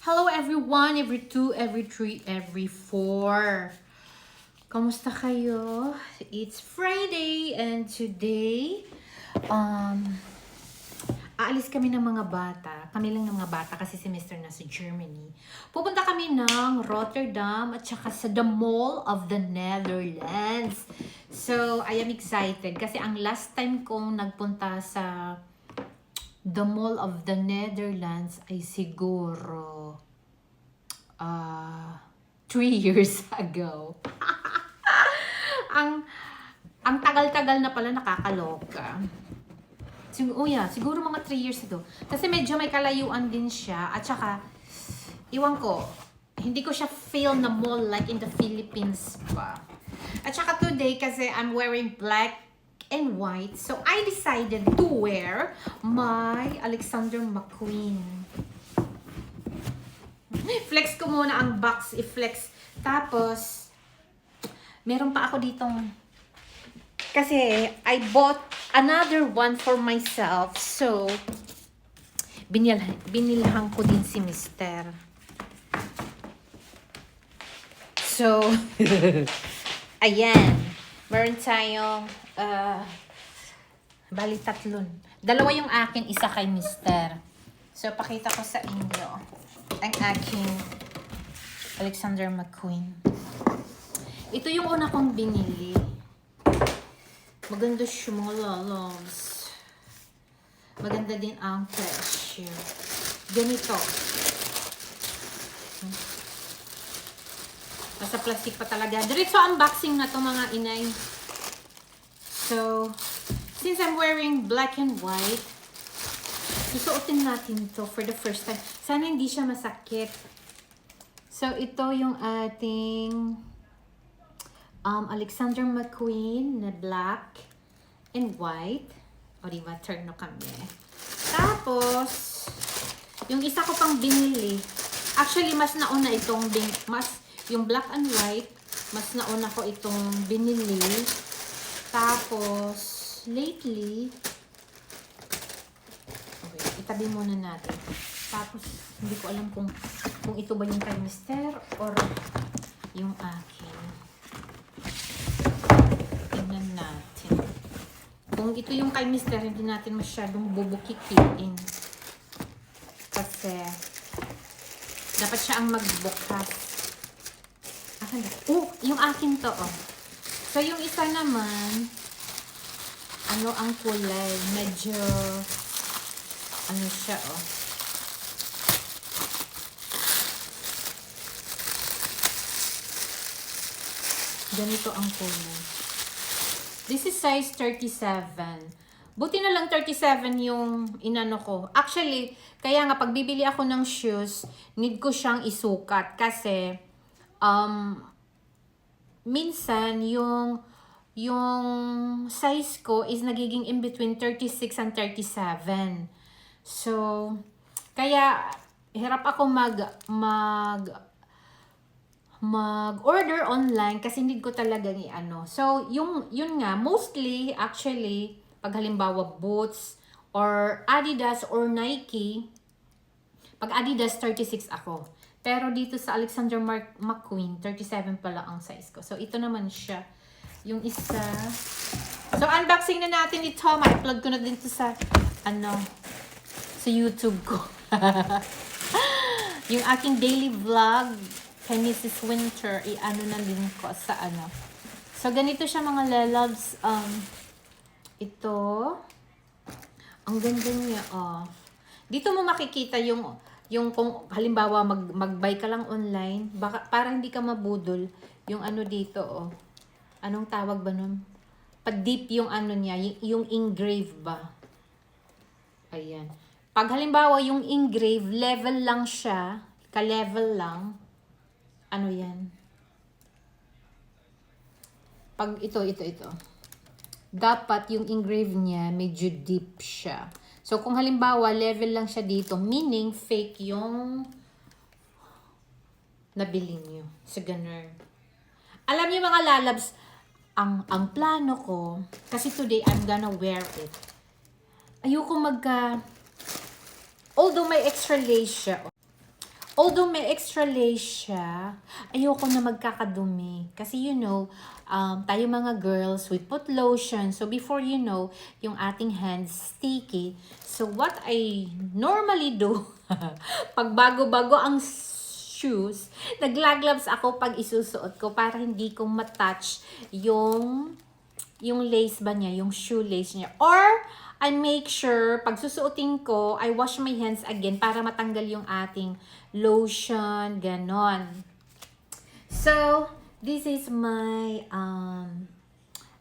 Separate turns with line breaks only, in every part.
Hello everyone, every 2, every 3, every 4. Kamusta kayo? It's Friday and today, aalis kami ng mga bata. Kami lang ng mga bata kasi semester na sa Germany. Pupunta kami ng Rotterdam at saka sa the Mall of the Netherlands. So, I am excited kasi ang last time kong nagpunta sa the Mall of the Netherlands ay siguro 3 years ago. ang tagal-tagal na pala, nakakaloka. Siguro mga 3 years ago. Kasi medyo may kalayuan din siya. At saka, iwan ko, hindi ko siya feel na mall like in the Philippines pa. At saka today, kasi I'm wearing black and white. So, I decided to wear my Alexander McQueen. Flex ko muna ang box, i-flex. Tapos, meron pa ako ditong, kasi I bought another one for myself. So, binilhan ko din si Mister. So, ayan. Meron tayong, bali tatlon. Dalawa yung akin, isa kay Mister. So, pakita ko sa inyo ang aking Alexander McQueen. Ito yung una kong binili. Maganda siya, mga lalabs. Maganda din ang presyo. Ganito. Nasa plastic pa talaga. Diretso unboxing na to mga inay. So, since I'm wearing black and white, susuotin natin to for the first time. Sana hindi siya masakit. So, ito yung ating Alexander McQueen na black and white. O, diba? Turn no kami. Tapos, yung isa ko pang binili. Actually, mas nauna itong yung black and white, mas nauna ko itong binili. Tapos, lately, okay, itabi muna natin. Tapos, hindi ko alam kung ito ba yung kay Mister or yung akin. Tingnan natin. Kung ito yung kay Mister, hindi natin masyadong bubukikin. Kasi, dapat siya ang magbukas. Yung akin to, oh. So, yung isa naman, ano ang kulay? Medyo, ano siya, oh. Ganito ang kulay. This is size 37. Buti na lang 37 yung inano ko. Actually, kaya nga pag bibili ako ng shoes, need ko siyang isukat kasi minsan yung size ko is nagiging in between 36 and 37. So, kaya hirap ako mag-order online kasi hindi ko talaga i-ano. So, yun nga, mostly, actually, pag halimbawa boots, or Adidas, or Nike, pag Adidas, 36 ako. Pero dito sa Alexander McQueen, 37 pala ang size ko. So, ito naman siya. Yung isa. So, unboxing na natin ito. Ma-upload ko na din ito sa, sa YouTube ko. Yung aking daily vlog kay Mrs. Winter, i-ano na din ko sa So, ganito siya mga lelabs. Ito. Ang ganda niya, oh. Dito mo makikita yung kung halimbawa mag-buy ka lang online, baka, para hindi ka mabudol, yung dito, oh. Anong tawag ba nun? Pa-deep yung niya, yung engrave ba? Ayan. Pag halimbawa yung engrave, level lang siya, ka-level lang, yan? Pag ito. Dapat yung engrave niya, medyo deep siya. So, kung halimbawa, level lang siya dito, meaning fake yung nabili nyo. So, ganun. Alam niyo mga lalabs, ang plano ko, kasi today, I'm gonna wear it. Ayoko although may extra lace siya, Although may extra lace siya, ayoko na magkakadumi. Kasi you know, tayo mga girls, we put lotion. So before you know, yung ating hands sticky. So what I normally do, pag bago-bago ang shoes, nagla-gloves ako pag isusuot ko para hindi ko matouch yung lace ba niya, yung shoe lace niya. Or, I make sure, pag susuotin ko, I wash my hands again para matanggal yung ating lotion, ganon. So, this is my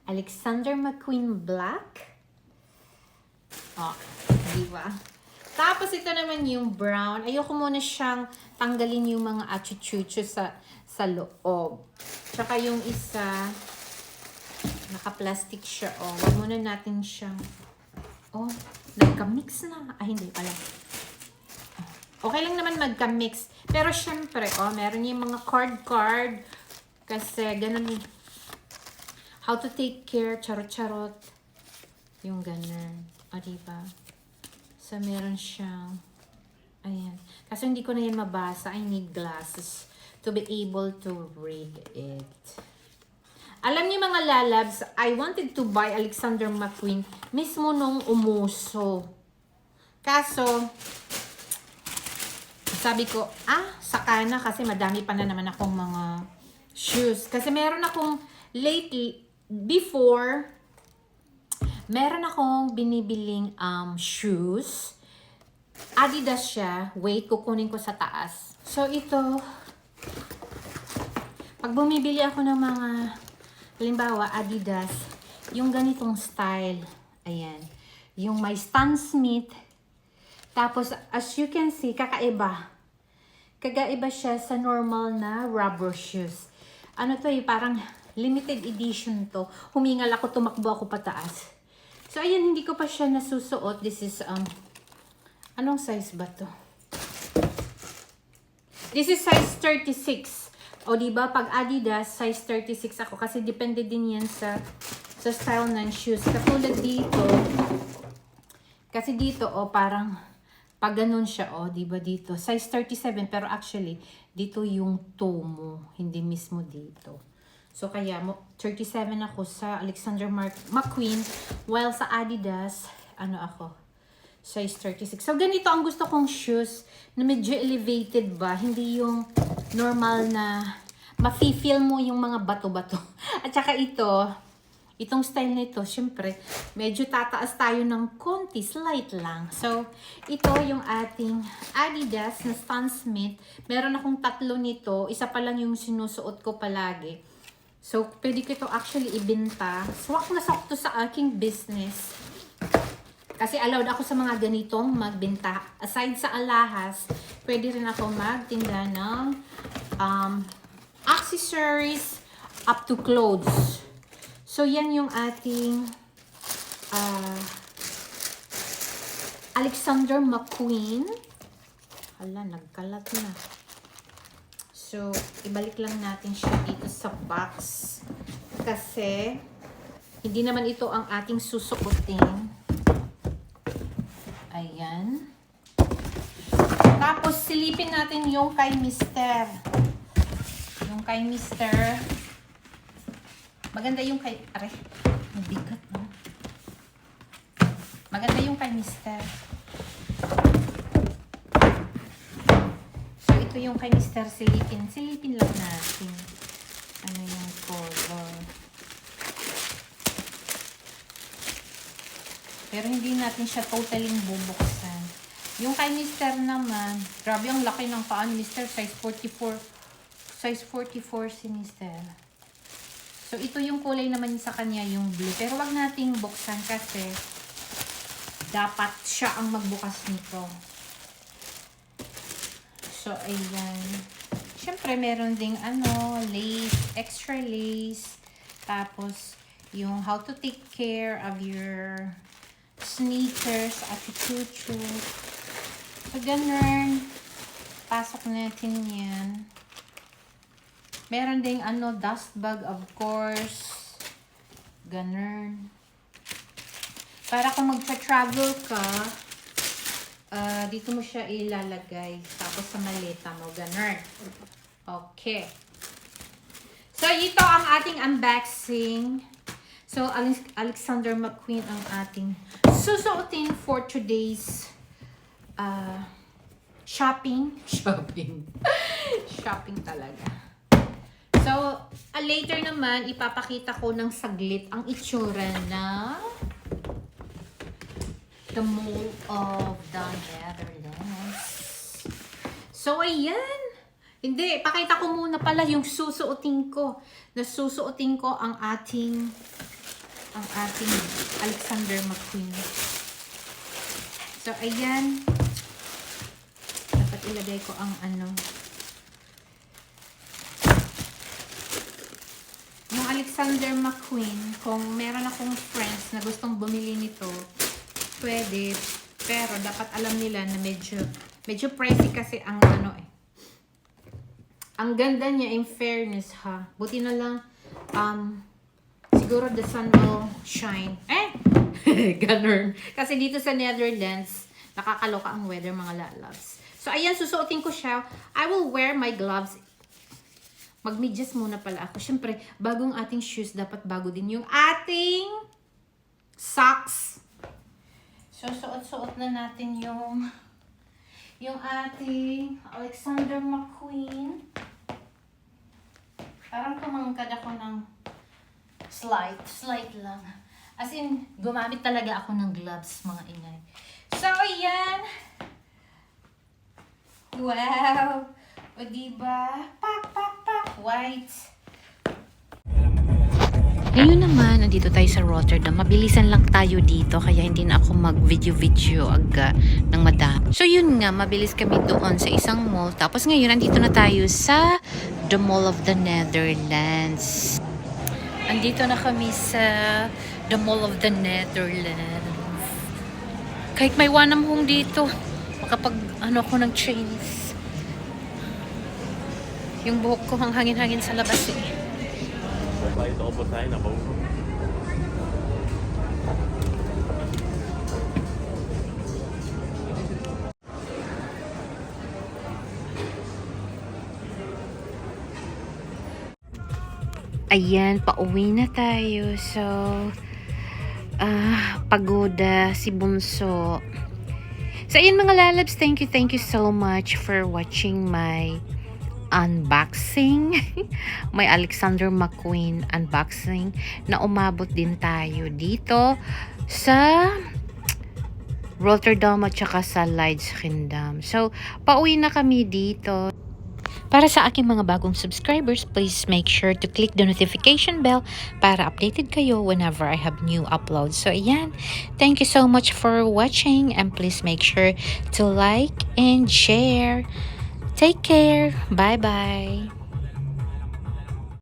Alexander McQueen Black. Oh, di ba? Tapos ito naman yung brown. Ayoko muna siyang tanggalin yung mga achuchucho sa loob. Tsaka yung isa, naka-plastic siya. Oh, wag muna natin siyang... Oh, nagka-mix na. Ah, hindi pala. Okay lang naman magka-mix. Pero syempre, oh, meron yung mga card. Kasi ganun. How to take care, charot-charot. Yung ganun. O, diba? So, meron siyang... Ayan. Kasi hindi ko na yan mabasa. I need glasses to be able to read it. Alam niyo mga lalabs, I wanted to buy Alexander McQueen mismo nung umuso. Kaso, sabi ko, saka na kasi madami pa na naman akong mga shoes. Kasi meron akong lately, before, meron akong binibiling shoes. Adidas siya. Wait, kukunin ko sa taas. So, ito, pag bumibili ako ng mga halimbawa, Adidas, yung ganitong style, ayan, yung may Stan Smith, tapos, as you can see, kakaiba siya sa normal na rubber shoes. Ano to parang limited edition to. Humingal ako, tumakbo ako pataas. So, ayan, hindi ko pa siya nasusuot. This is, anong size ba to? This is size 36. O, diba, pag Adidas, size 36 ako. Kasi depende din yan sa style ng shoes. Katulad dito. Kasi dito, parang, pag ganun siya, diba dito. Size 37, pero actually, dito yung toe mo. Hindi mismo dito. So, kaya, 37 ako sa Alexander McQueen. While sa Adidas, ako, size 36. So, ganito ang gusto kong shoes na medyo elevated ba. Hindi yung normal na mafe-feel mo yung mga bato-bato. At saka itong style nito, syempre, medyo tataas tayo ng konti, slight lang. So, ito yung ating Adidas na Stan Smith. Meron akong 3 nito. Isa pa lang yung sinusuot ko palagi. So, pwede ko ito actually ibenta. Swak na swak to sa aking business. Kasi allowed ako sa mga ganitong magbenta. Aside sa alahas, pwede rin ako magtinda ng accessories up to clothes. So, yan yung ating Alexander McQueen. Hala, nagkalat na. So, ibalik lang natin siya dito sa box. Kasi, hindi naman ito ang ating susukutin. Ayan. Tapos, silipin natin yung kay Mr. Yung kay Mr. Maganda yung kay... Aray, mabigat, no? Maganda yung kay Mr. So, ito yung kay Mr. Silipin. Silipin lang natin. Ano yung color. Pero hindi natin siya totally bubuksan. Yung kay Mr. naman, grabe ang laki ng paan. Mr. size 44. Size 44 si Mr. So, ito yung kulay naman sa kanya, yung blue. Pero wag nating buksan kasi dapat siya ang magbukas nito. So, ayan. Siyempre, meron ding lace, extra lace. Tapos, yung how to take care of your sneakers at chuchu. So, ganun. Pasok natin yan. Meron ding dust bag, of course. Ganun. Para kung magpa-travel ka, Dito mo siya ilalagay. Tapos sa maleta mo. Ganun. Okay. So, ito ang ating unboxing. So, Alexander McQueen ang ating susuotin for today's shopping. Shopping talaga. So, later naman, ipapakita ko ng saglit ang itsura na The Mall of the Netherlands. So, ayan. Hindi, pakita ko muna pala yung susuotin ko. Nasusuotin ko ang ating Alexander McQueen. So, ayan. Dapat ilagay ko ang yung Alexander McQueen. Kung meron akong friends na gustong bumili nito, pwede. Pero, dapat alam nila na medyo pricey kasi ang Ang ganda niya, in fairness, ha. Buti na lang, siguro the sun will shine. Ganun. Kasi dito sa Netherlands, nakakaloka ang weather, mga lalabs. So, ayan, susuotin ko siya. I will wear my gloves. Mag-medyas muna pala ako. Siyempre, bagong ating shoes, dapat bago din yung ating socks. So, suot-suot na natin yung ating Alexander McQueen. Parang kumangkad ako ng slight lang. As in, gumamit talaga ako ng gloves, mga inay. So, ayan. Wow. O, diba? Pak. White.
Ngayon naman, nandito tayo sa Rotterdam. Mabilisan lang tayo dito, kaya hindi na ako mag-video aga ng madami. So yun nga, mabilis kami doon sa isang mall. Tapos ngayon, nandito na tayo sa The Mall of the Netherlands. Andito na kami sa The Mall of the Netherlands. Kahit may wanam hong dito, makapag ako ng Chinese. Yung buhok ko ang hangin-hangin sa labas eh. Ayan, pauwi na tayo. So, pagoda si Bunso. So, ayan mga lalabs, thank you so much for watching my unboxing. May Alexander McQueen unboxing na umabot din tayo dito sa Rotterdam at saka sa Leidschendam. So, pauwi na kami dito. Para sa aking mga bagong subscribers, please make sure to click the notification bell para updated kayo whenever I have new uploads. So, ayan. Thank you so much for watching and please make sure to like and share. Take care. Bye-bye.